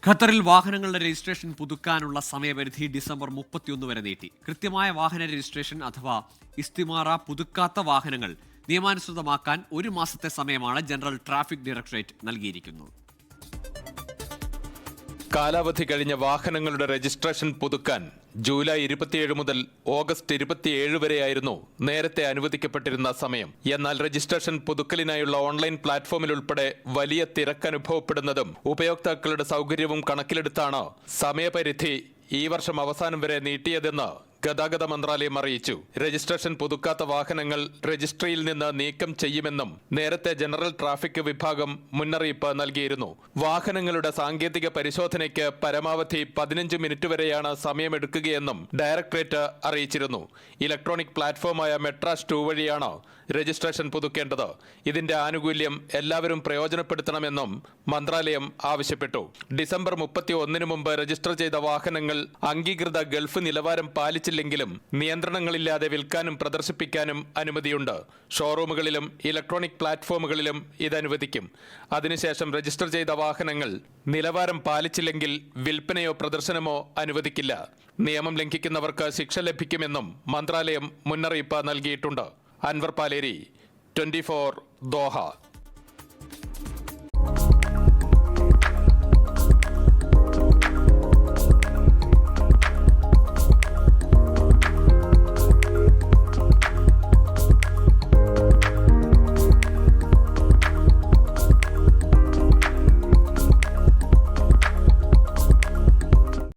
ഖത്തറിൽ വാഹനങ്ങളുടെ രജിസ്ട്രേഷൻ പുതുക്കാനുള്ള സമയപരിധി ഡിസംബർ 31 വരെ നീട്ടി. കൃത്യമായ വാഹന രജിസ്ട്രേഷൻ അഥവാ ഇസ്തിമാറ പുതുക്കാത്ത വാഹനങ്ങൾ നിയമാനുസൃതമാക്കാൻ 1 മാസത്തെ സമയമാണ് ജനറൽ ട്രാഫിക് ഡയറക്ടറേറ്റ് നൽകിയിരിക്കുന്നത്. കാലാവധി കഴിഞ്ഞ വാഹനങ്ങളുടെ രജിസ്ട്രേഷൻ പുതുക്കാൻ ജൂലൈ 27 മുതൽ ഓഗസ്റ്റ് 27 വരെയായിരുന്നു നേരത്തെ അനുവദിക്കപ്പെട്ടിരുന്ന സമയം. എന്നാൽ രജിസ്ട്രേഷൻ പുതുക്കലിനായുള്ള ഓൺലൈൻ പ്ലാറ്റ്ഫോമിൽ ഉൾപ്പെടെ വലിയ തിരക്ക് അനുഭവപ്പെടുന്നതും ഉപയോക്താക്കളുടെ സൗകര്യവും കണക്കിലെടുത്താണ് സമയപരിധി ഈ വർഷം അവസാനം വരെ നീട്ടിയതെന്ന് ഗതാഗത മന്ത്രാലയം അറിയിച്ചു. രജിസ്ട്രേഷൻ പുതുക്കാത്ത വാഹനങ്ങൾ രജിസ്ട്രിയിൽ നിന്ന് നീക്കം ചെയ്യുമെന്നും നേരത്തെ ജനറൽ ട്രാഫിക് വിഭാഗം മുന്നറിയിപ്പ് നൽകിയിരുന്നു. വാഹനങ്ങളുടെ സാങ്കേതിക പരിശോധനയ്ക്ക് പരമാവധി 15 മിനിറ്റ് വരെയാണ് സമയമെടുക്കുകയെന്നും ഡയറക്ടറേറ്റ് അറിയിച്ചിരുന്നു. ഇലക്ട്രോണിക് പ്ലാറ്റ്ഫോമായ മെട്രാസ് 2 വഴിയാണ് രജിസ്ട്രേഷൻ പുതുക്കേണ്ടത്. ഇതിന്റെ ആനുകൂല്യം എല്ലാവരും പ്രയോജനപ്പെടുത്തണമെന്നും മന്ത്രാലയം ആവശ്യപ്പെട്ടു. ഡിസംബർ 31 മുമ്പ് രജിസ്റ്റർ ചെയ്ത വാഹനങ്ങൾ അംഗീകൃത ഗൾഫ് നിലവാരം പാലിച്ചില്ലെങ്കിലും നിയന്ത്രണങ്ങളില്ലാതെ വിൽക്കാനും പ്രദർശിപ്പിക്കാനും അനുമതിയുണ്ട്. ഷോറൂമുകളിലും ഇലക്ട്രോണിക് പ്ലാറ്റ്ഫോമുകളിലും ഇത് അനുവദിക്കും. അതിനുശേഷം രജിസ്റ്റർ ചെയ്ത വാഹനങ്ങൾ നിലവാരം പാലിച്ചില്ലെങ്കിൽ വിൽപ്പനയോ പ്രദർശനമോ അനുവദിക്കില്ല. നിയമം ലംഘിക്കുന്നവർക്ക് ശിക്ഷ ലഭിക്കുമെന്നും മന്ത്രാലയം മുന്നറിയിപ്പ് നൽകിയിട്ടുണ്ട്. അൻവർ പാലേരി, 24 ദോഹ.